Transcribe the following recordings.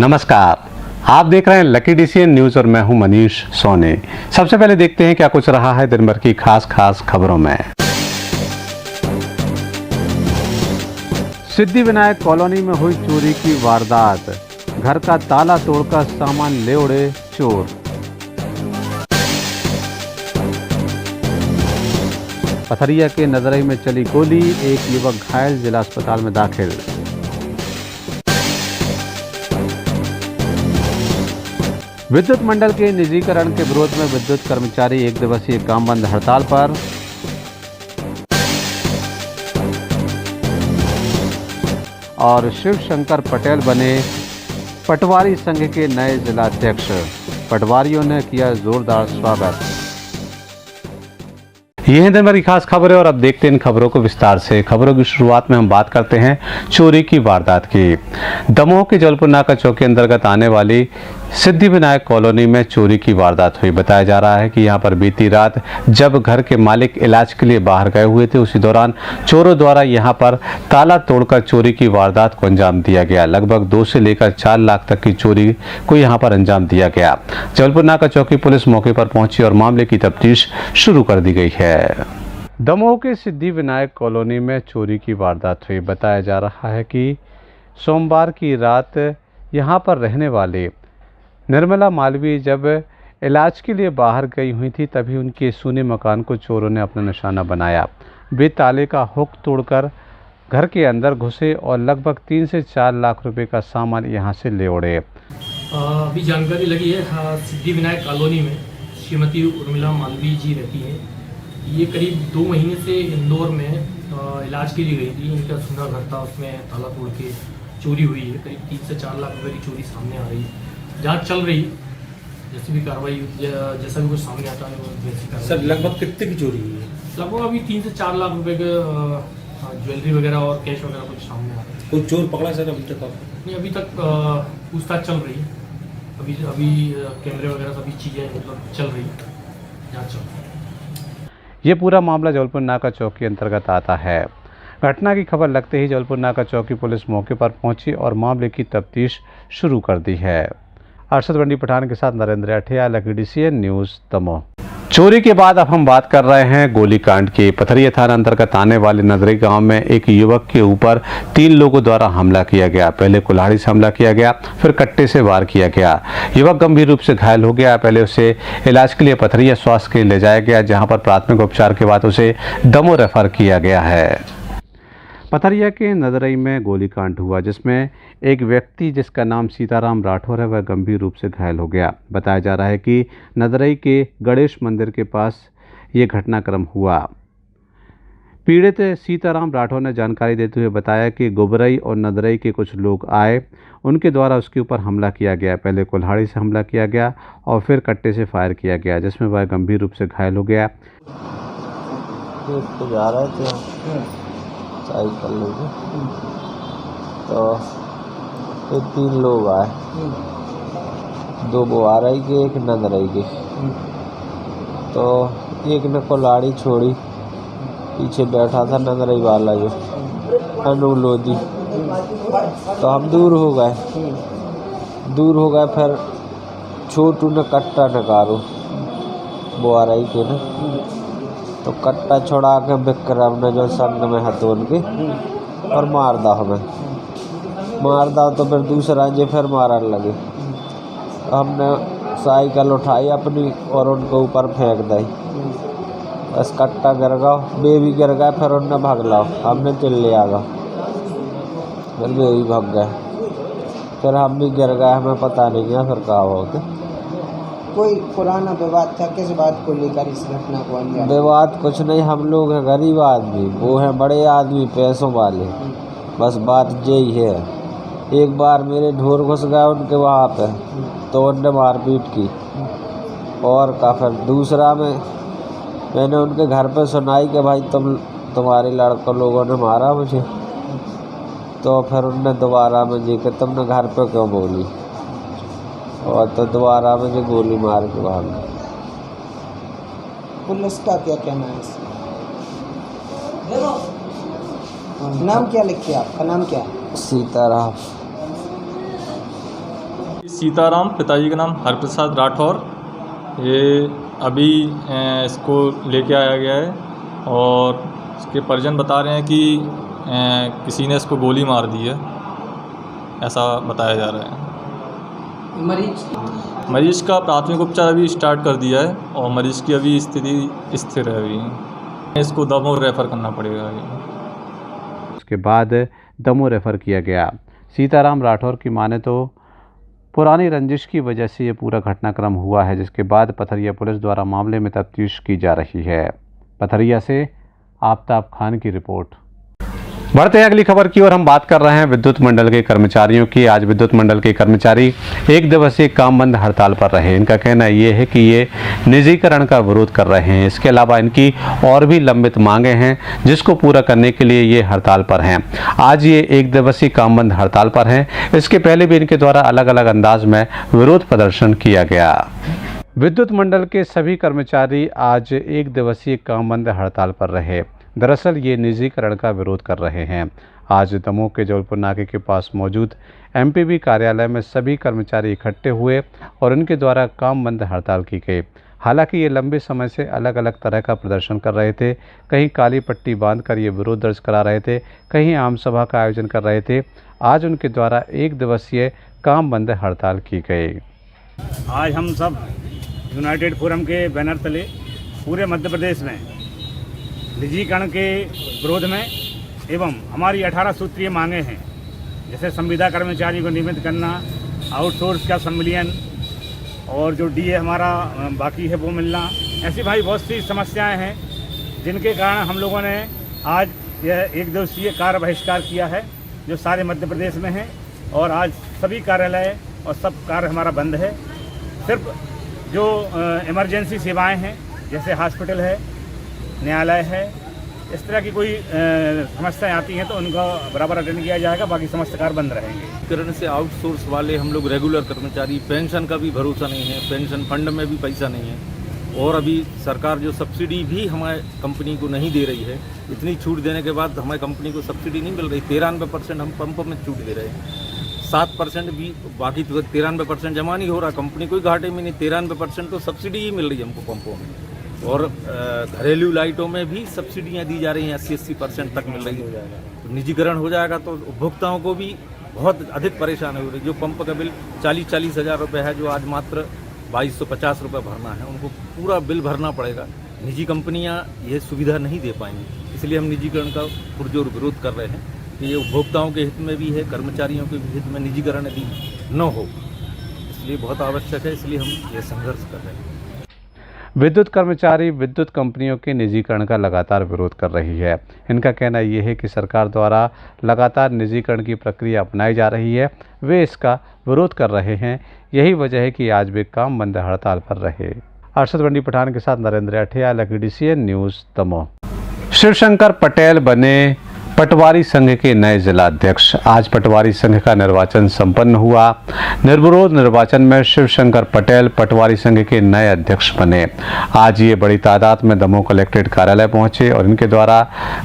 नमस्कार, आप देख रहे हैं लकी डीसीएन न्यूज और मैं हूं मनीष सोनी। सबसे पहले देखते हैं क्या कुछ रहा है दिन भर की खास खबरों में। सिद्धिविनायक कॉलोनी में हुई चोरी की वारदात, घर का ताला तोड़कर सामान ले उड़े चोर। पथरिया के नजरई में चली गोली, एक युवक घायल, जिला अस्पताल में दाखिल। विद्युत मंडल के निजीकरण के विरोध में विद्युत कर्मचारी एक दिवसीय काम बंद हड़ताल पर। और शिव शंकर पटेल बने पटवारी संघ के नए जिलाध्यक्ष, पटवारियों ने किया जोरदार स्वागत। ये हैं दिन भर की खास खबरें और अब देखते हैं इन खबरों को विस्तार से। खबरों की शुरुआत में हम बात करते हैं चोरी की वारदात की। दमोह के जबलपुर नाका चौक के अंतर्गत आने वाली सिद्धिविनायक कॉलोनी में चोरी की वारदात हुई। बताया जा रहा है कि यहां पर बीती रात जब घर के मालिक इलाज के लिए बाहर गए हुए थे, उसी दौरान चोरों द्वारा यहां पर ताला तोड़कर चोरी की वारदात को अंजाम दिया गया। लगभग 2 से लेकर 4 लाख तक की चोरी को यहां पर अंजाम दिया गया। जबलपुर नाका चौकी पुलिस मौके पर पहुंची और मामले की तफ्तीश शुरू कर दी गई है। दमोह के सिद्धिविनायक कॉलोनी में चोरी की वारदात हुई। बताया जा रहा है कि सोमवार की रात यहां पर रहने वाले निर्मला मालवीय जब इलाज के लिए बाहर गई हुई थी, तभी उनके सूने मकान को चोरों ने अपना निशाना बनाया। वे ताले का हुक तोड़कर घर के अंदर घुसे और लगभग 3 से 4 लाख रुपए का सामान यहां से ले उड़े। अभी जानकारी लगी है सिद्धिविनायक कॉलोनी में श्रीमती उर्मिला मालवीय जी रहती है। ये करीब 2 महीने से इंदौर में इलाज के लिए गई थी। इनका सुना घर था, उसमें ताला तोड़ के चोरी हुई है। करीब 3 से 4 लाख रुपए की चोरी सामने आ रही है। जांच चल रही, जैसे भी कार्रवाई जैसा भी कुछ सामने आता है वो वैसी कार्रवाई। सर लगभग कितने की चोरी हुई है? लगभग अभी 3 से 4 लाख रुपए के ज्वेलरी वगैरह और कैश वगैरह कुछ सामने आ रहा है। कोई चोर पकड़ा सर अभी तक? नहीं, अभी तक पूछताछ चल रही है। अभी कैमरे वगैरह सभी चीज़ें मतलब चल रही है, जाँच चल रही है। ये पूरा मामला जबलपुर नाका चौक के अंतर्गत आता है। घटना की खबर लगते ही जबलपुर नाका चौकी पुलिस मौके पर पहुंची और मामले की तफ्तीश शुरू कर दी है। अरशद बंडी पठान के साथ Narendra Athiya, Lucky DCN news Damoh. चोरी के बाद अब हम बात कर रहे हैं गोलीकांड की। पथरिया थाना अंतर्गत आने वाले नजरी गांव में एक युवक के ऊपर 3 लोगों द्वारा हमला किया गया। पहले कुल्हाड़ी से हमला किया गया, फिर कट्टे से वार किया गया। युवक गंभीर रूप से घायल हो गया। पहले उसे इलाज के लिए पथरिया स्वास्थ्य के लिए ले जाया गया, जहां पर प्राथमिक उपचार के बाद उसे दमोह रेफर किया गया है। पथरिया के नदरई में गोलीकांड हुआ, जिसमें एक व्यक्ति जिसका नाम सीताराम राठौर है वह गंभीर रूप से घायल हो गया। बताया जा रहा है कि नदरई के गणेश मंदिर के पास ये घटनाक्रम हुआ। पीड़ित सीताराम राठौर ने जानकारी देते हुए बताया कि गोबरई और नदरई के कुछ लोग आए, उनके द्वारा उसके ऊपर हमला किया गया। पहले कुल्हाड़ी से हमला किया गया और फिर कट्टे से फायर किया गया, जिसमें वह गंभीर रूप से घायल हो गया। साइकिल लेके तो ये 3 लोग आए, 2 बोआरई के, एक नंदरई के। तो एक ने कुल्हाड़ी छोड़ी, पीछे बैठा था नंदरई वाला जो अनु लोधी। तो हम दूर हो गए। फिर छोटू ने कट्टा नकारो बोआरई के ने, तो कट्टा छोड़ा के विक्रम ने जो संग में हथोन के और मार दा तो फिर दूसरा जे फिर मारने लगे। हमने साइकिल उठाई अपनी और उनको ऊपर फेंक दी। बस कट्टा गिर गया, बेबी गिर गया, फिर उनने भाग ला। हमने चिल्ले आ गया, फिर बेबी भाग गए, फिर हम भी गिर गए। हमें पता नहीं है फिर क्या हो गया। कोई पुराना विवाद था, किस बात को लेकर इस घटना को अंजाम? विवाद कुछ नहीं, हम लोग हैं गरीब आदमी, वो हैं बड़े आदमी पैसों वाले। बस बात यही है। एक बार मेरे ढोर घुस गया उनके वहाँ पे, तो उनने मारपीट की। और का फिर दूसरा में मैंने उनके घर पे सुनाई कि भाई तुम्हारे लड़कों लोगों ने मारा मुझे। तो फिर उनने दोबारा में जी कि तुमने घर पे क्यों बोली, और तो दोबारा मुझे गोली मार के भाग। पुलिस का क्या कहना है इसमें? नाम क्या लिखे? आपका नाम क्या? सीताराम। सीताराम, पिताजी का नाम हरप्रसाद राठौर। ये अभी इसको लेके आया गया है और इसके परिजन बता रहे हैं कि किसी ने इसको गोली मार दी है, ऐसा बताया जा रहा है। मरीज का प्राथमिक उपचार अभी स्टार्ट कर दिया है और मरीज की अभी स्थिति स्थिर है। अभी इसको दमोह रेफ़र करना पड़ेगा। उसके बाद दमोह रेफ़र किया गया। सीताराम राठौर की माने तो पुरानी रंजिश की वजह से ये पूरा घटनाक्रम हुआ है, जिसके बाद पथरिया पुलिस द्वारा मामले में तफ्तीश की जा रही है। पथरिया से आफ्ताब खान की रिपोर्ट। बढ़ते हैं अगली खबर की ओर। हम बात कर रहे हैं विद्युत मंडल के कर्मचारियों की। आज विद्युत मंडल के कर्मचारी एक दिवसीय काम बंद हड़ताल पर रहे। इनका कहना ये है कि ये निजीकरण का विरोध कर रहे हैं। इसके अलावा इनकी और भी लंबित मांगे हैं, जिसको पूरा करने के लिए ये हड़ताल पर हैं। आज ये एक दिवसीय काम बंद हड़ताल पर हैं। इसके पहले भी इनके द्वारा अलग अलग अंदाज में विरोध प्रदर्शन किया गया। विद्युत मंडल के सभी कर्मचारी आज एक दिवसीय काम बंद हड़ताल पर रहे। दरअसल ये निजीकरण का विरोध कर रहे हैं। आज दमोह के जबलपुर नाके के पास मौजूद एमपीबी कार्यालय में सभी कर्मचारी इकट्ठे हुए और इनके द्वारा काम बंद हड़ताल की गई। हालांकि ये लंबे समय से अलग अलग तरह का प्रदर्शन कर रहे थे। कहीं काली पट्टी बांधकर ये विरोध दर्ज करा रहे थे, कहीं आम सभा का आयोजन कर रहे थे। आज उनके द्वारा एक दिवसीय काम बंद हड़ताल की गई। आज हम सब यूनाइटेड फोरम के बैनर तले पूरे मध्य प्रदेश में निजीकरण के विरोध में एवं हमारी 18 सूत्रीय मांगे हैं, जैसे संविदा कर्मचारी को नियमित करना, आउटसोर्स का सम्मिलियन और जो डीए हमारा बाकी है वो मिलना। ऐसी भाई बहुत सी समस्याएं हैं जिनके कारण हम लोगों ने आज यह एक दिवसीय कार्य बहिष्कार किया है, जो सारे मध्य प्रदेश में है। और आज सभी कार्यालय और सब कार्य हमारा बंद है। सिर्फ जो इमरजेंसी सेवाएं हैं, जैसे हॉस्पिटल है, न्यायालय है, इस तरह की कोई समस्याएं आती हैं तो उनका बराबर अटेंड किया जाएगा। बाकी समस्त कार्य बंद रहेंगे। कारण से आउटसोर्स वाले हम लोग रेगुलर कर्मचारी, पेंशन का भी भरोसा नहीं है, पेंशन फंड में भी पैसा नहीं है। और अभी सरकार जो सब्सिडी भी हमारे कंपनी को नहीं दे रही है, इतनी छूट देने के बाद हमारी कंपनी को सब्सिडी नहीं मिल रही। 93% हम पंप में छूट दे रहे हैं, 7% भी, बाकी तो 93% जमा नहीं हो रहा। कंपनी कोई घाटे में नहीं, 93% तो सब्सिडी ही मिल रही है हमको पंपों में। और घरेलू लाइटों में भी सब्सिडियां दी जा रही हैं, 80% तक मिल रही है। तो निजीकरण हो जाएगा तो उपभोक्ताओं को भी बहुत अधिक परेशानी हो रही है। जो पंप का बिल 40-40 हज़ार रुपये है, जो आज मात्र 2250 रुपये भरना है, उनको पूरा बिल भरना पड़ेगा। निजी कंपनियां ये सुविधा नहीं दे पाएंगी, इसलिए हम निजीकरण का पुरजोर विरोध कर रहे हैं कि ये उपभोक्ताओं के हित में भी है, कर्मचारियों के हित में निजीकरण यदि न हो, इसलिए बहुत आवश्यक है। इसलिए हम ये संघर्ष कर रहे हैं। विद्युत कर्मचारी विद्युत कंपनियों के निजीकरण का लगातार विरोध कर रही है। इनका कहना यह है कि सरकार द्वारा लगातार निजीकरण की प्रक्रिया अपनाई जा रही है, वे इसका विरोध कर रहे हैं। यही वजह है कि आज वे काम बंद हड़ताल पर रहे। अरशद वंडी पठान के साथ नरेंद्र अठिया, LKDCN न्यूज़, दमोह। शिवशंकर पटेल बने पटवारी संघ के नए जिलाध्यक्ष। आज पटवारी संघ का निर्वाचन संपन्न हुआ। निर्विरोध निर्वाचन में शिवशंकर पटेल पटवारी संघ के नए अध्यक्ष बने। आज ये बड़ी तादाद में दमोह कलेक्ट्रेट कार्यालय पहुंचे और इनके द्वारा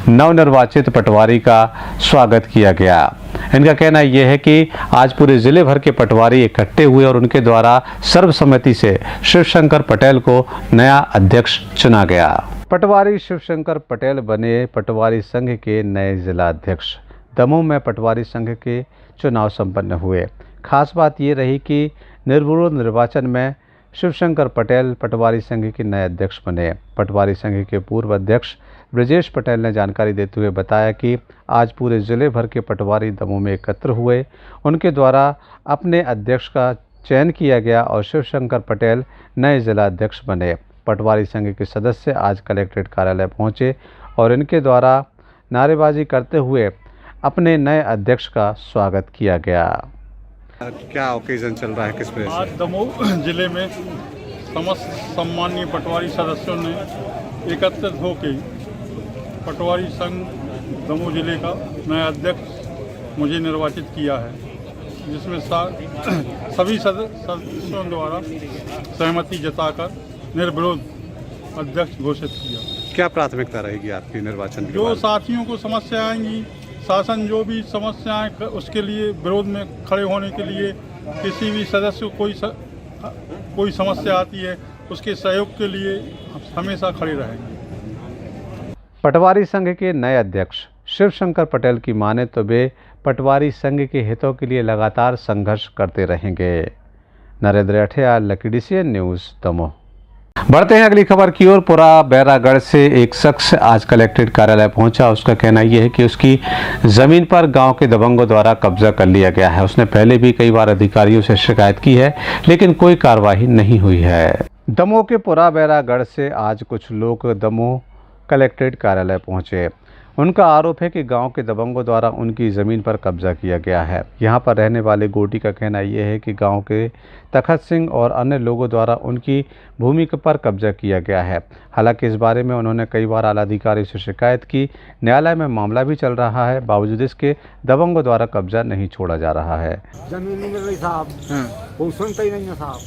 नवनिर्वाचित पटवारी का स्वागत किया गया। इनका कहना यह है कि आज पूरे जिले भर के पटवारी इकट्ठे हुए और उनके द्वारा सर्वसम्मति से शिवशंकर पटेल को नया अध्यक्ष चुना गया। पटवारी शिवशंकर पटेल बने पटवारी संघ के नए जिलाध्यक्ष। दमोह में पटवारी संघ के चुनाव संपन्न हुए। खास बात ये रही कि निर्विरोध निर्वाचन में शिवशंकर पटेल पटवारी संघ के नए अध्यक्ष बने। पटवारी संघ के पूर्व अध्यक्ष ब्रजेश पटेल ने जानकारी देते हुए बताया कि आज पूरे जिले भर के पटवारी दमोह में एकत्र हुए। उनके द्वारा अपने अध्यक्ष का चयन किया गया और शिवशंकर पटेल नए जिलाध्यक्ष बने। पटवारी संघ के सदस्य आज कलेक्ट्रेट कार्यालय पहुंचे और इनके द्वारा नारेबाजी करते हुए अपने नए अध्यक्ष का स्वागत किया गया। क्या ओकेजन चल रहा है, किस वजह से? आज दमोह जिले में समस्त सम्मानीय पटवारी सदस्यों ने एकत्रित होकर पटवारी संघ दमोह जिले का नया अध्यक्ष मुझे निर्वाचित किया है, जिसमें सभी सदस्यों द्वारा सहमति जताकर निर्विरोध अध्यक्ष घोषित किया। क्या प्राथमिकता रहेगी आपकी निर्वाचन के जो बाद? साथियों को समस्या आएंगी, शासन जो भी समस्याएं उसके लिए विरोध में खड़े होने के लिए किसी भी सदस्य को कोई समस्या आती है उसके सहयोग के लिए हमेशा खड़े रहेंगे। पटवारी संघ के नए अध्यक्ष शिवशंकर पटेल की माने तो वे पटवारी संघ के हितों के लिए लगातार संघर्ष करते रहेंगे। Narendra Athiyal, Lucky DCN news, Damoh. बढ़ते हैं अगली खबर की ओर। पुरा बैरागढ़ से एक शख्स आज कलेक्ट्रेट कार्यालय पहुंचा। उसका कहना यह है कि उसकी जमीन पर गांव के दबंगों द्वारा कब्जा कर लिया गया है। उसने पहले भी कई बार अधिकारियों से शिकायत की है, लेकिन कोई कार्रवाई नहीं हुई है। दमोह के पुरा बैरागढ़ से आज कुछ लोग दमोह कलेक्ट्रेट कार्यालय पहुंचे। उनका आरोप है कि गांव के दबंगों द्वारा उनकी ज़मीन पर कब्जा किया गया है। यहां पर रहने वाले गोटी का कहना यह है कि गांव के तखत सिंह और अन्य लोगों द्वारा उनकी भूमि पर कब्जा किया गया है। हालांकि इस बारे में उन्होंने कई बार आला अधिकारी से शिकायत की। न्यायालय में मामला भी चल रहा है, बावजूद इसके दबंगों द्वारा कब्जा नहीं छोड़ा जा रहा है। जमीन नहीं मिल रही साहब, वो सुनता ही नहीं है साहब।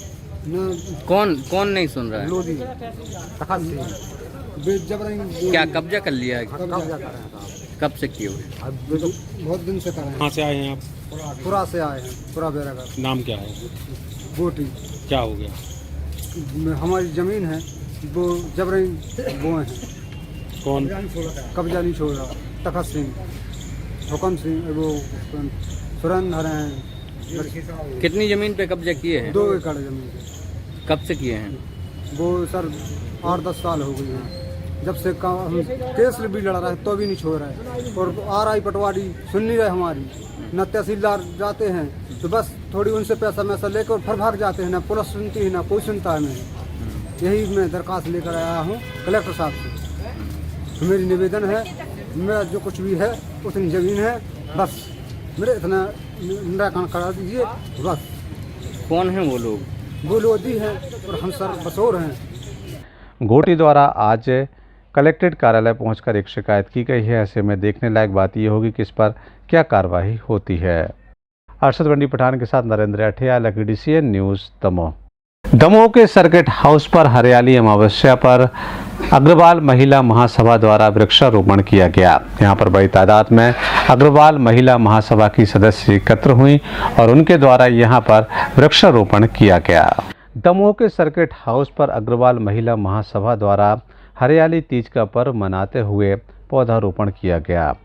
कौन नहीं सुन रहा है? लोधी तखत सिंह क्या कब्जा कर लिया है? कब्जा कर रहे हैं साहब। कब से किए हुए? अब बहुत दिन से कर रहे हैं। कहाँ से आए हैं आप? पूरा से आए हैं, पूरा बैरागढ़। नाम क्या है? गोटी। क्या हो गया? हमारी जमीन है वो जबरन वो हैं। कौन? कब्जा नहीं छोड़ रहा। तखत सिंह, हुकम सिंह, वो सुरेंद्र हैं। कितनी जमीन पे कब्जा किए हैं? 2 एकड़ जमीन पे। कब से किए हैं? वो सर 8-10 साल हो गए हैं। जब से हम केस भी लड़ा रहे तो भी नहीं छोड़ रहे। और RI पटवारी सुन नहीं रहे हमारी। न तहसीलदार जाते हैं तो बस थोड़ी उनसे पैसा मैसा लेकर फिर भाग जाते हैं। ना पुलिस सुनती है, ना कोई सुनता है। यही मैं दरखास्त लेकर आया हूँ कलेक्टर साहब से। मेरी निवेदन है, मेरा जो कुछ भी है उतनी ज़मीन है, बस मेरे इतना निराकरण करा दीजिए बस। कौन है वो लोग? वो लोधी हैं और हम सर बसोर हैं। गोटी द्वारा आज कलेक्ट्रेट कार्यालय पहुंचकर एक शिकायत की गई है। ऐसे में देखने लायक बात यह होगी कि इस पर क्या कार्रवाई होती है। अरशद वंडी पठान के साथ Narendra Athiyal, Lucky DCN news, Damoh. Damoh के सर्किट हाउस पर हरियाली अमावस्या पर अग्रवाल महिला महासभा द्वारा वृक्षारोपण किया गया। यहां पर बड़ी तादाद में अग्रवाल महिला महासभा की सदस्य एकत्र हुई और उनके द्वारा यहां पर वृक्षारोपण किया गया। दमोह के सर्किट हाउस पर अग्रवाल महिला महासभा द्वारा हरियाली तीज का पर्व मनाते हुए पौधारोपण किया गया।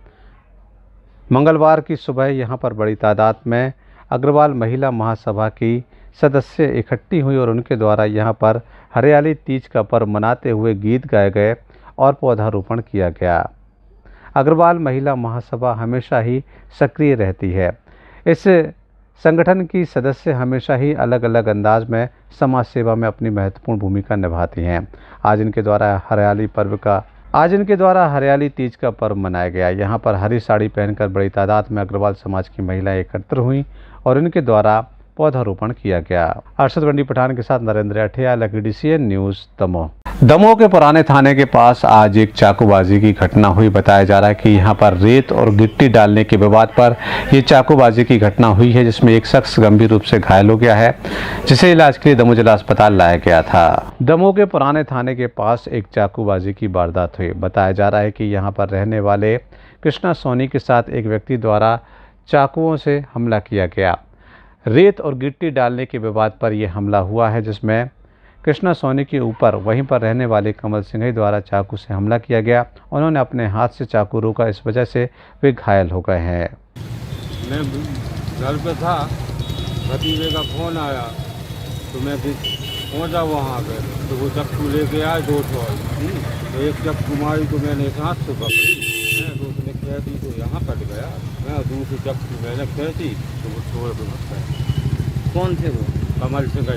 मंगलवार की सुबह यहां पर बड़ी तादाद में अग्रवाल महिला महासभा की सदस्य इकट्ठी हुई और उनके द्वारा यहां पर हरियाली तीज का पर्व मनाते हुए गीत गाए गए और पौधारोपण किया गया। अग्रवाल महिला महासभा हमेशा ही सक्रिय रहती है। इस संगठन की सदस्य हमेशा ही अलग अलग अंदाज में समाज सेवा में अपनी महत्वपूर्ण भूमिका निभाती हैं। आज इनके द्वारा हरियाली तीज का पर्व मनाया गया। यहाँ पर हरी साड़ी पहनकर बड़ी तादाद में अग्रवाल समाज की महिलाएं एकत्र हुईं और इनके द्वारा पौधारोपण किया गया। अरशद वंडी पठान के साथ Narendra Athiyal, Lucky DCN news, Damoh. Damoh के पुराने थाने के पास आज एक चाकूबाजी की घटना हुई। बताया जा रहा है कि यहां पर रेत और गिट्टी डालने के विवाद पर यह चाकूबाजी की घटना हुई है, जिसमें एक शख्स गंभीर रूप से घायल हो गया है, जिसे इलाज के लिए दमोह जिला अस्पताल लाया गया था। दमोह के पुराने थाने के पास एक चाकूबाजी की वारदात हुई। बताया जा रहा है कि यहाँ पर रहने वाले कृष्णा सोनी के साथ एक व्यक्ति द्वारा चाकुओं से हमला किया गया। रेत और गिट्टी डालने के विवाद पर यह हमला हुआ है, जिसमें कृष्णा सोनी के ऊपर वहीं पर रहने वाले कमल सिंह द्वारा चाकू से हमला किया गया। उन्होंने अपने हाथ से चाकू रोका, इस वजह से वे घायल हो गए हैं। मैं घर पे था, भतीजे का फ़ोन आया तो मैं पहुंचा वहाँ पे, तो वो चाकू लेके आए 2 तो एक चाकू मारी तो मैंने एक हाथ से पकड़ी, तो उसने कह दी तो यहाँ कट गया। मैं दूसरी चाकू मैंने खींची तो वो छोड़ के मत गया। कौन थे वो? कमल सिंह।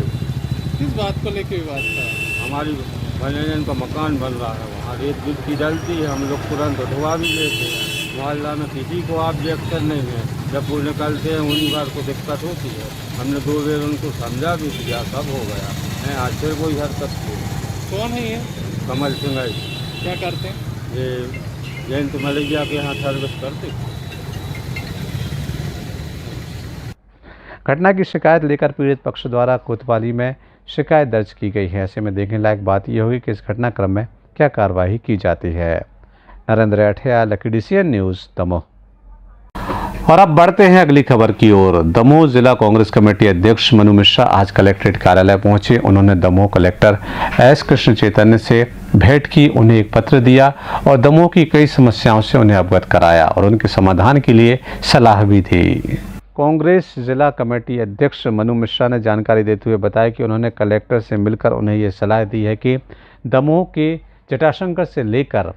किस बात को लेके विवाद था? हमारी भजन का मकान बन रहा है, वहाँ रेत गिट्टी डलती है, हम लोग तुरंत उठवा भी लेते हैं। मोहल्ला में किसी को ऑब्जेक्शन नहीं है, जब वो निकलते हैं उन्हीं बार को दिक्कत होती है। हमने 2 बार उनको समझा भी दिया, सब हो गया। मैं आज फिर कोई हरकत की। कौन है ये? कमल सिंह। क्या करते हैं? ये जयंत मलिया के यहाँ सर्विस करते। घटना की शिकायत लेकर पीड़ित पक्ष द्वारा कोतवाली में शिकायत दर्ज की गई है। ऐसे में देखने लायक बात यह होगी कि इस घटनाक्रम में क्या कार्रवाई की जाती है। Narendra Athiyal, Lucky DCN news, Damoh. और अब बढ़ते हैं अगली खबर की ओर। दमोह जिला कांग्रेस कमेटी अध्यक्ष मनु मिश्रा आज कलेक्ट्रेट कार्यालय पहुंचे। उन्होंने दमोह कलेक्टर एस कृष्ण चैतन्य से भेंट की, उन्हें एक पत्र दिया और दमोह की कई समस्याओं से उन्हें अवगत कराया और उनके समाधान के लिए सलाह भी दी। कांग्रेस जिला कमेटी अध्यक्ष मनु मिश्रा ने जानकारी देते हुए बताया कि उन्होंने कलेक्टर से मिलकर उन्हें ये सलाह दी है कि दमोह के जटाशंकर से लेकर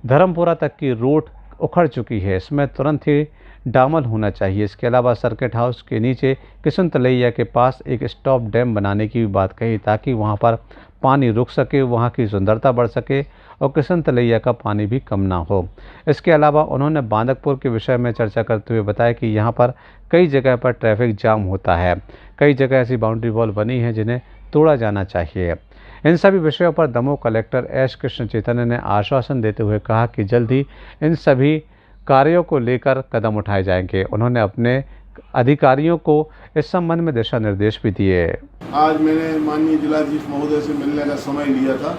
धर्मपुरा तक की रोड उखड़ चुकी है, इसमें तुरंत ही डामर होना चाहिए। इसके अलावा सर्किट हाउस के नीचे किशन तलैया के पास एक स्टॉप डैम बनाने की भी बात कही ताकि वहां पर पानी रुक सके, वहां की सुंदरता बढ़ सके और किशन तलैया का पानी भी कम ना हो। इसके अलावा उन्होंने बांदकपुर के विषय में चर्चा करते हुए बताया कि यहां पर कई जगह पर ट्रैफिक जाम होता है, कई जगह ऐसी बाउंड्री वॉल बनी है जिन्हें तोड़ा जाना चाहिए। इन सभी विषयों पर दमोह कलेक्टर एस कृष्ण चैतन्य ने आश्वासन देते हुए कहा कि जल्द ही इन सभी कार्यों को लेकर कदम उठाए जाएंगे। उन्होंने अपने अधिकारियों को इस संबंध में दिशा निर्देश भी दिए। आज मैंने माननीय जिलाधीश महोदय से मिलने का समय लिया था,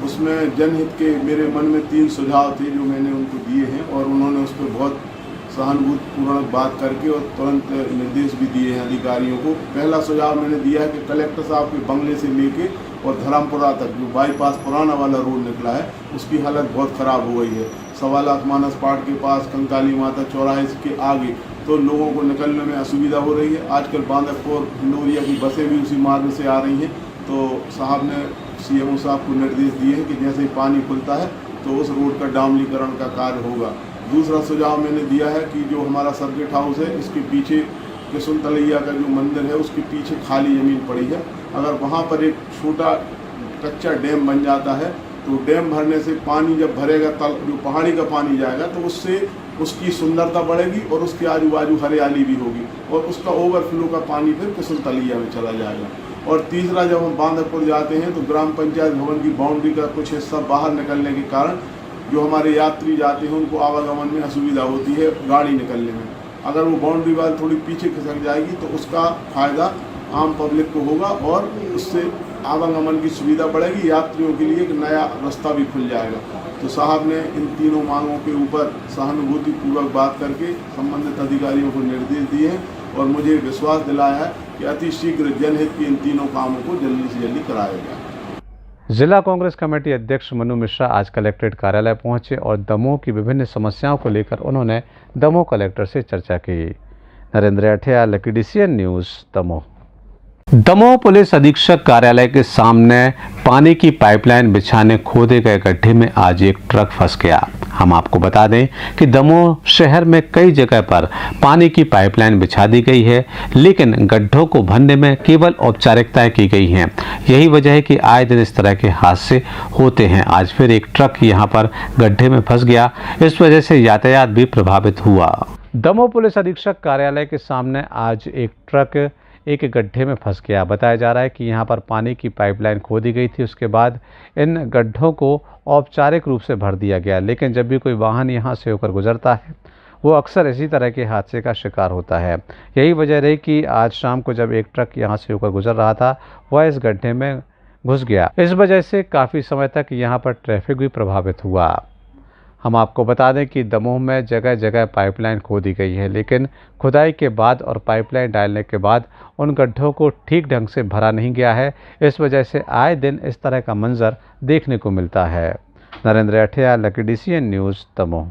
उसमें जनहित के मेरे मन में 3 सुझाव थे जो मैंने उनको दिए हैं और उन्होंने उस पर बहुत सहानुभूतिपूर्ण बात करके और तुरंत निर्देश भी दिए हैं अधिकारियों को। पहला सुझाव मैंने दिया है कि कलेक्टर साहब के बंगले से लेके और धर्मपुरा तक जो बाईपास पुराना वाला रोड निकला है उसकी हालत बहुत ख़राब हो गई है। 1.25 लाख मानस पाट के पास कंकाली माता चौराहे के आगे तो लोगों को निकलने में असुविधा हो रही है। आजकल बांदकपुर हिंदोरिया की बसें भी उसी मार्ग से आ रही हैं। तो साहब ने CMO साहब को निर्देश दिए हैं कि जैसे ही पानी खुलता है तो उस रोड का डामलीकरण का कार्य होगा। दूसरा सुझाव मैंने दिया है कि जो हमारा सर्किट हाउस है इसके पीछे किशन तलैया का जो मंदिर है उसके पीछे खाली ज़मीन पड़ी है, अगर वहाँ पर एक छोटा कच्चा डैम बन जाता है तो डैम भरने से पानी जब भरेगा जो पहाड़ी का पानी जाएगा तो उससे उसकी सुंदरता बढ़ेगी और उसके आजू बाजू हरियाली भी होगी और उसका ओवरफ्लो का पानी फिर किशन तलैया में चला जाएगा। और तीसरा, जब हम बांदकपुर जाते हैं तो ग्राम पंचायत भवन की बाउंड्री का कुछ हिस्सा बाहर निकलने के कारण जो हमारे यात्री जाते हैं उनको आवागमन में असुविधा होती है गाड़ी निकलने में। अगर वो बाउंड्री वाल थोड़ी पीछे खिसक जाएगी तो उसका फ़ायदा आम पब्लिक को होगा और उससे आवागमन की सुविधा बढ़ेगी, यात्रियों के लिए एक नया रास्ता भी खुल जाएगा। तो साहब ने इन तीनों मांगों के ऊपर सहानुभूतिपूर्वक बात करके संबंधित अधिकारियों को निर्देश दिए हैं और मुझे विश्वास दिलाया है कि अति शीघ्र जनहित के इन तीनों कामों को जल्दी से जल्दी कराया जाए। जिला कांग्रेस कमेटी अध्यक्ष मनु मिश्रा आज कलेक्ट्रेट कार्यालय पहुंचे और दमोह की विभिन्न समस्याओं को लेकर उन्होंने दमोह कलेक्टर से चर्चा की। Narendra Athiya, Lucky DCN news, Damoh. Damoh police अधीक्षक कार्यालय के सामने पानी की पाइपलाइन बिछाने खोदे गए गड्ढे में आज एक ट्रक फंस गया। हम आपको बता दें कि दमोह शहर में कई जगह पर पानी की पाइपलाइन बिछा दी गई है, लेकिन गड्ढों को भरने में केवल औपचारिकताएं की गई हैं। यही वजह है कि आए दिन इस तरह के हादसे होते हैं। आज फिर एक ट्रक यहां पर गड्ढे में फंस गया, इस वजह से यातायात भी प्रभावित हुआ। दमोह पुलिस अधीक्षक कार्यालय के सामने आज एक ट्रक एक गड्ढे में फंस गया। बताया जा रहा है कि यहां पर पानी की पाइपलाइन खोदी गई थी, उसके बाद इन गड्ढों को औपचारिक रूप से भर दिया गया, लेकिन जब भी कोई वाहन यहां से होकर गुजरता है वो अक्सर इसी तरह के हादसे का शिकार होता है। यही वजह रही कि आज शाम को जब एक ट्रक यहां से होकर गुजर रहा था वह इस गड्ढे में घुस गया। इस वजह से काफ़ी समय तक यहाँ पर ट्रैफिक भी प्रभावित हुआ। हम आपको बता दें कि दमोह में जगह जगह पाइपलाइन खोदी गई है, लेकिन खुदाई के बाद और पाइपलाइन डालने के बाद उन गड्ढों को ठीक ढंग से भरा नहीं गया है। इस वजह से आए दिन इस तरह का मंजर देखने को मिलता है। Narendra Athiya, Lucky DCN news, Damoh.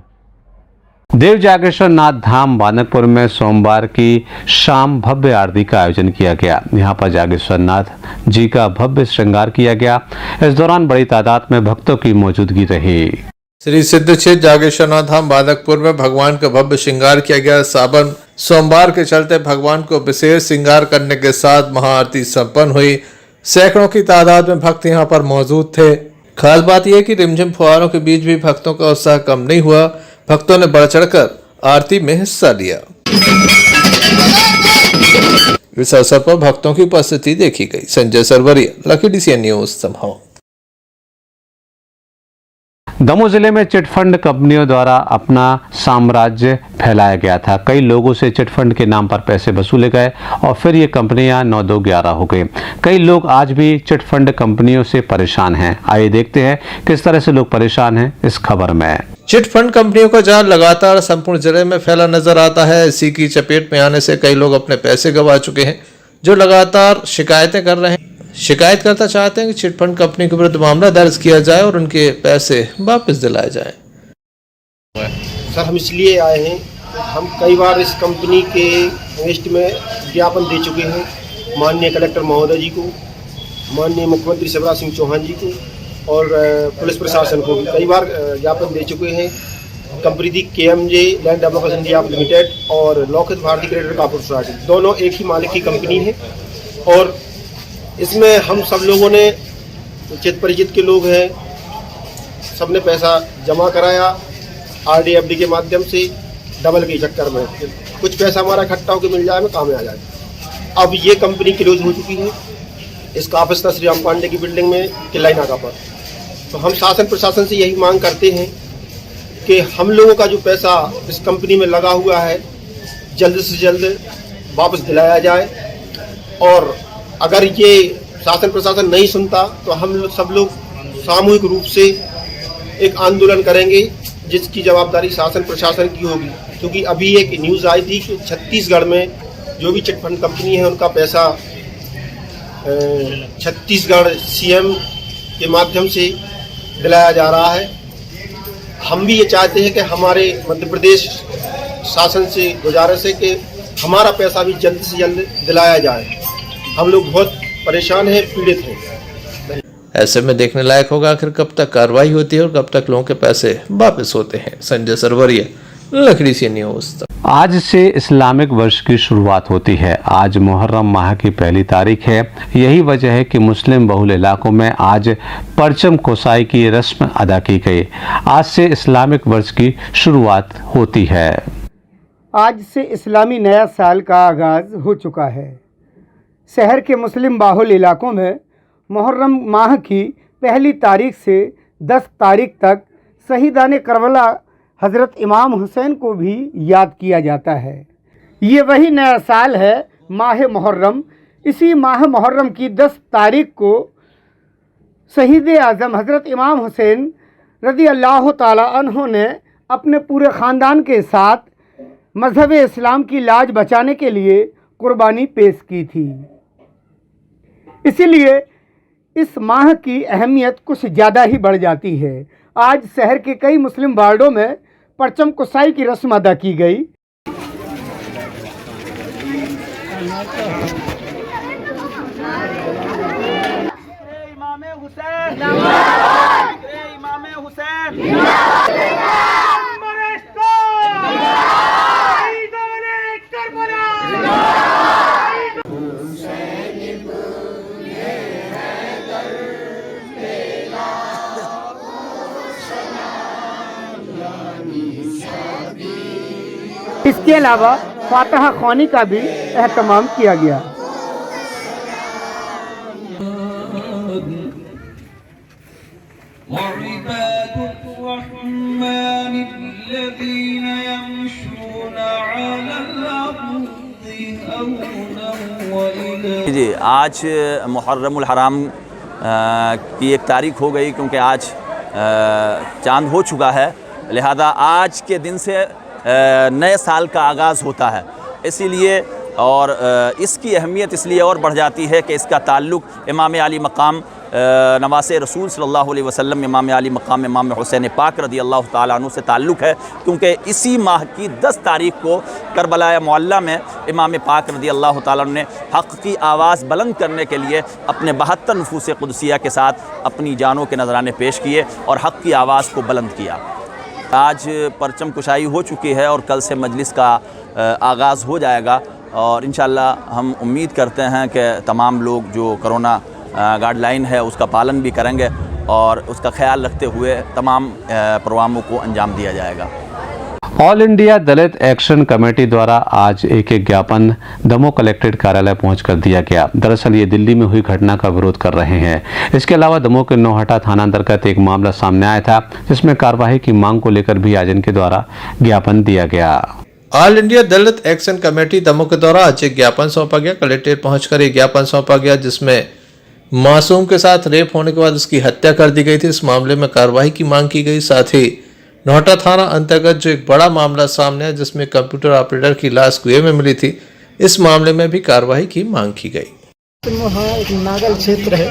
Dev Jageshwar Nath Dham Bandakpur में सोमवार की शाम भव्य आरती का आयोजन किया गया। यहाँ पर जागेश्वर नाथ जी का भव्य श्रृंगार किया गया। इस दौरान बड़ी तादाद में भक्तों की मौजूदगी रही। श्री सिद्ध क्षेत्र जागेश्वरनाथ धाम बांदकपुर में भगवान का भव्य श्रृंगार किया गया। सावन सोमवार के चलते भगवान को विशेष श्रृंगार करने के साथ महाआरती संपन्न हुई। सैकड़ों की तादाद में भक्त यहां पर मौजूद थे। खास बात यह कि रिमझिम फुहारों के बीच भी भक्तों का उत्साह कम नहीं हुआ। भक्तों ने बढ़ चढ़कर आरती में हिस्सा लिया। इस अवसर पर भक्तों की उपस्थिति देखी गई। Sanjay Sarwaria, Lucky DCN news, Damoh. Damoh जिले में चिटफंड कंपनियों द्वारा अपना साम्राज्य फैलाया गया था। कई लोगों से चिटफंड के नाम पर पैसे वसूले गए और फिर ये कंपनियां 9-2-11 हो गई। कई लोग आज भी चिटफंड कंपनियों से परेशान हैं। आइए देखते हैं किस तरह से लोग परेशान हैं इस खबर में। चिटफंड कंपनियों का जाल लगातार संपूर्ण जिले में फैला नजर आता है। इसी की चपेट में आने से कई लोग अपने पैसे गंवा चुके हैं, जो लगातार शिकायतें कर रहे हैं। शिकायतकर्ता चाहते हैं कि चिटफंड कंपनी के विरुद्ध मामला दर्ज किया जाए और उनके पैसे वापस दिलाए जाएं। सर, हम इसलिए आए हैं, हम कई बार इस कंपनी के अगेंस्ट में ज्ञापन दे चुके हैं माननीय कलेक्टर महोदय जी को, माननीय मुख्यमंत्री शिवराज सिंह चौहान जी को और पुलिस प्रशासन को भी कई बार ज्ञापन दे चुके हैं। कंपनी थी KMJ land developers India limited और लॉकहित भारतीय क्रेडिट कॉर्पोरेट सोसाइटी, दोनों एक ही मालिक की कंपनी है और इसमें हम सब लोगों ने चित परिचित के लोग हैं, सबने पैसा जमा कराया RD FD के माध्यम से डबल के चक्कर में। कुछ पैसा हमारा इकट्ठा होकर मिल जाए, में काम में आ जाए। अब ये कंपनी क्लोज हो चुकी है। इसका ऑफिस था श्री राम पांडे की बिल्डिंग में किलाई नाका पर। तो हम शासन प्रशासन से यही मांग करते हैं कि हम लोगों का जो पैसा इस कंपनी में लगा हुआ है जल्द से जल्द वापस दिलाया जाए और अगर ये शासन प्रशासन नहीं सुनता तो हम सब लोग सामूहिक रूप से एक आंदोलन करेंगे, जिसकी जवाबदारी शासन प्रशासन की होगी। क्योंकि अभी एक न्यूज़ आई थी कि छत्तीसगढ़ में जो भी चिटफंड कंपनी है उनका पैसा छत्तीसगढ़ CM के माध्यम से दिलाया जा रहा है। हम भी ये चाहते हैं कि हमारे मध्य प्रदेश शासन से गुजारिश है कि हमारा पैसा भी जल्द से जल्द दिलाया जाए। हम लोग बहुत परेशान हैं, पीड़ित हैं। ऐसे में देखने लायक होगा आखिर कब तक कार्रवाई होती है और कब तक लोगों के पैसे वापस होते हैं। संजय सरवरिया, लखड़ी सी न्यूज़। आज से इस्लामिक वर्ष की शुरुआत होती है। आज मुहर्रम माह की पहली तारीख है। यही वजह है कि मुस्लिम बहुल इलाकों में आज परचम कुसाई की रस्म अदा की गई। आज से इस्लामिक वर्ष की शुरुआत होती है। आज से इस्लामी नया साल का आगाज़ हो चुका है। शहर के मुस्लिम बाहुल इलाकों में मुहर्रम माह की पहली तारीख से 10 तारीख तक शहीदान करबला हज़रत इमाम हुसैन को भी याद किया जाता है। ये वही नया साल है, माह मुहर्रम। इसी माह मुहर्रम की 10 तारीख को शहीद आज़म हज़रत इमाम हुसैन रज़ी अल्लाह ताला अन्हो ने अपने पूरे ख़ानदान के साथ मज़हब इस्लाम की लाज बचाने के लिए कुर्बानी पेश की थी। इसीलिए इस माह की अहमियत कुछ ज़्यादा ही बढ़ जाती है। आज शहर के कई मुस्लिम वार्डों में परचम कुसाई की रस्म अदा की गई। इमाम हुसैन जिक्र इमाम हुसैन इसके अलावा फातिहा ख्वानी का भी एहतमाम किया गया। जी, आज मुहर्रमुल हराम की एक तारीख हो गई, क्योंकि आज चांद हो चुका है। लिहाजा आज के दिन से नए साल का आगाज़ होता है। इसीलिए और इसकी अहमियत इसलिए और बढ़ जाती है कि इसका ताल्लुक़ इमाम आली मकाम नवासे रसूल सल्लल्लाहु अलैहि वसल्लम इमाम आली मकाम इमाम हुसैन पाक रदी अल्लाह ताला अन्हु से ताल्लुक़ है। क्योंकि इसी माह की 10 तारीख को करबला मुअल्ला में इमाम पाक रदी अल्लाह ताला अन्हु ने हक़ की आवाज़ बुलंद करने के लिए अपने 72 नफूस क़ुदसिया के साथ अपनी जानों के नजराने पेश किए और हक़ की आवाज़ को बुलंद किया। आज परचम कुशाई हो चुकी है और कल से मजलिस का आगाज़ हो जाएगा और इंशाअल्लाह हम उम्मीद करते हैं कि तमाम लोग जो कोरोना गाइडलाइन है उसका पालन भी करेंगे और उसका ख्याल रखते हुए तमाम प्रोग्रामों को अंजाम दिया जाएगा। ऑल इंडिया दलित एक्शन कमेटी द्वारा आज एक ज्ञापन दमोह कलेक्ट्रेट कार्यालय पहुंचकर दिया गया। दरअसल ये दिल्ली में हुई घटना का विरोध कर रहे हैं। इसके अलावा दमोह के नौहटा थाना अंतर्गत एक मामला सामने आया था, जिसमें कार्रवाई की मांग को लेकर भी आज इनके द्वारा ज्ञापन दिया गया। ऑल इंडिया दलित एक्शन कमेटी दमोह के द्वारा आज एक ज्ञापन सौंपा गया। कलेक्ट्रेट पहुंचकर एक ज्ञापन सौंपा गया, जिसमें मासूम के साथ रेप होने के बाद उसकी हत्या कर दी गई थी। इस मामले में कार्रवाई की मांग की गई। साथ ही नौहटा थाना अंतर्गत जो एक बड़ा मामला सामने है, जिसमें कंप्यूटर ऑपरेटर की लाश कुएं में मिली थी, इस मामले में भी कार्रवाई की मांग की गई। वहाँ एक नागल क्षेत्र है,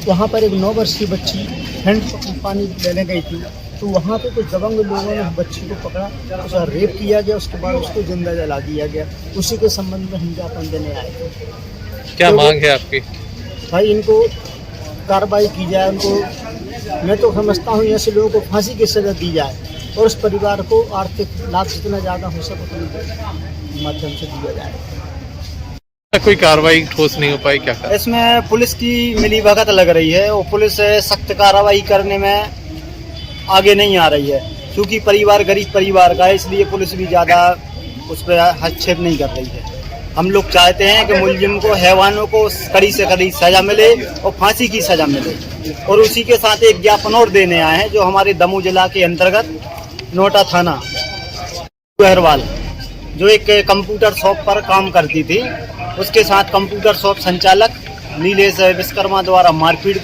वहाँ पर एक 9 वर्षीय बच्ची हैंड पानी लेने गई थी, तो वहाँ पे कुछ दबंग लोगों ने बच्ची को पकड़ा, उसका रेप किया गया, उसके बाद उसको जिंदा जला दिया गया। उसी के संबंध में हम ज्ञापन देने आए थे। क्या मांग है आपकी? भाई इनको कार्रवाई की जाए, उनको मैं तो समझता हूँ ऐसे लोगों को फांसी की सजा दी जाए और उस परिवार को आर्थिक लाभ जितना ज़्यादा हो सके उतने माध्यम से दिया जाए। कोई कार्रवाई ठोस नहीं हो पाई, क्या कर? इसमें पुलिस की मिलीभगत लग रही है और पुलिस सख्त कार्रवाई करने में आगे नहीं आ रही है, क्योंकि परिवार गरीब परिवार का है, इसलिए पुलिस भी ज़्यादा उस पर हस्तक्षेप नहीं कर रही है। हम लोग चाहते हैं कि मुलजिम को, हैवानों को कड़ी से कड़ी सजा मिले और फांसी की सजा मिले। और उसी के साथ एक ज्ञापन और देने आए हैं, जो हमारे दमोह जिला के अंतर्गत नौहटा थाना अहरवाल, जो एक कंप्यूटर शॉप पर काम करती थी, उसके साथ कंप्यूटर शॉप संचालक नीलेश विश्वकर्मा द्वारा मारपीट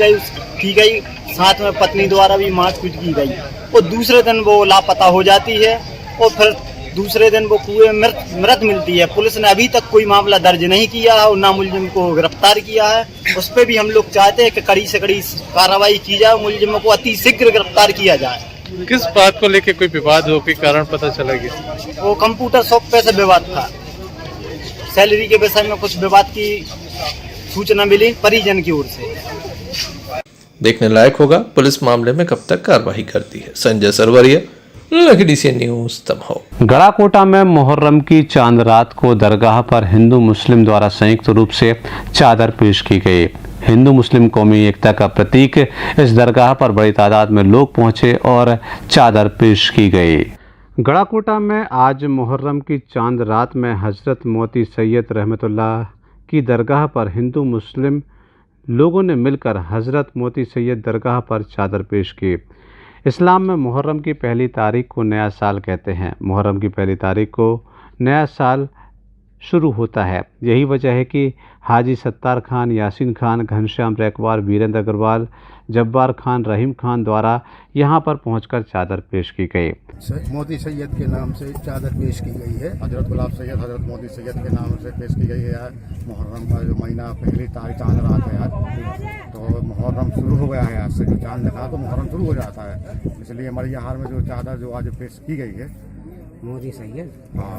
की गई, साथ में पत्नी द्वारा भी मारपीट की गई और दूसरे दिन वो लापता हो जाती है और फिर दूसरे दिन वो कुएं मृत मिलती है। पुलिस ने अभी तक कोई मामला दर्ज नहीं किया है और ना मुलजिम को गिरफ्तार किया है। उस पर भी हम लोग चाहते हैं कि कड़ी से कड़ी कार्रवाई की जाए, मुलजिमों को अति शीघ्र गिरफ्तार किया जाए। किस बात को लेकर कोई विवाद हो, कोई कारण पता चला गया? वो कंप्यूटर शॉप पे से विवाद था, सैलरी के विषय में कुछ विवाद की सूचना मिली परिजन की ओर से। देखने लायक होगा पुलिस मामले में कब तक कार्रवाई करती है। Sanjay Sarwaria, DCN news Damoh. गड़ाकोटा में मुहर्रम की चांद रात को दरगाह पर हिंदू मुस्लिम द्वारा संयुक्त रूप से चादर पेश की गई। हिंदू मुस्लिम कौमी एकता का प्रतीक इस दरगाह पर बड़ी तादाद में लोग पहुंचे और चादर पेश की गई। गड़ाकोटा में आज मुहर्रम की चांद रात में हजरत मोती सैयद रहमतुल्लाह की दरगाह पर हिंदू मुस्लिम लोगों ने मिलकर हजरत मोती सैयद दरगाह पर चादर पेश की। इस्लाम में मुहर्रम की पहली तारीख को नया साल कहते हैं। मुहर्रम की पहली तारीख को नया साल शुरू होता है। यही वजह है कि हाजी सत्तार खान, यासीन खान, घनश्याम रैकवार, वीरेंद्र अग्रवाल, जब्बार खान, रहीम खान द्वारा यहां पर पहुंचकर चादर पेश की गई। मोती सैयद के नाम से चादर पेश की गई है। हजरत गुलाब सैयद, हजरत मोती सैयद के नाम से पेश की गई है। मुहर्रम का जो महीना पहली तारीख चांद रात है आज, तो मुहर्रम शुरू हो गया है। आज से जो चांद दिखा तो मुहर्रम शुरू हो जाता है, इसलिए हमारे यहाँ में जो चादर जो आज पेश की गई है मोदी सैयद, हाँ,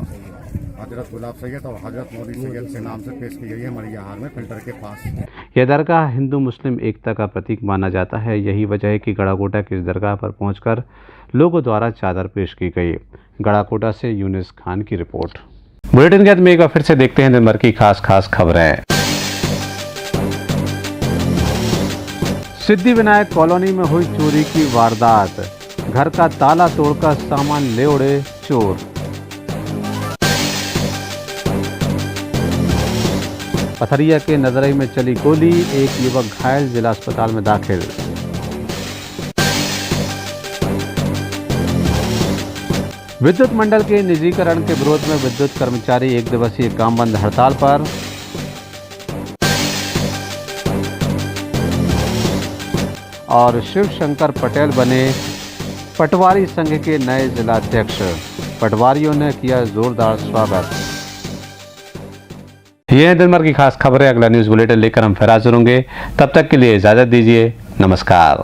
हजरत गुलाब सैयद और हजरत मोदी सैयद के नाम से पेश की गई है हमारे यहाँ में फिल्टर के पास। यह दरगाह हिंदू मुस्लिम एकता का प्रतीक माना जाता है। यही वजह है कि गड़ाकोटा की इस दरगाह पर पहुंचकर लोगों द्वारा चादर पेश की गई। गड़ाकोटा से यूनिस खान की रिपोर्ट। बुलेटिन के अंत में एक बार फिर से देखते हैं दिन भर की खास खबरें। सिद्धिविनायक कॉलोनी में हुई चोरी की वारदात, घर का ताला तोड़कर सामान ले उड़े चोर। पथरिया के नजरई में चली गोली, एक युवक घायल, जिला अस्पताल में दाखिल। विद्युत मंडल के निजीकरण के विरोध में विद्युत कर्मचारी 1 दिवसीय काम बंद हड़ताल पर। और शिव शंकर पटेल बने पटवारी संघ के नए जिलाध्यक्ष। पटवारियों ने किया जोरदार स्वागत। ये दिन भर की खास खबरें। अगला न्यूज बुलेटिन लेकर हम फिर हाजिर होंगे। तब तक के लिए इजाजत दीजिए। नमस्कार।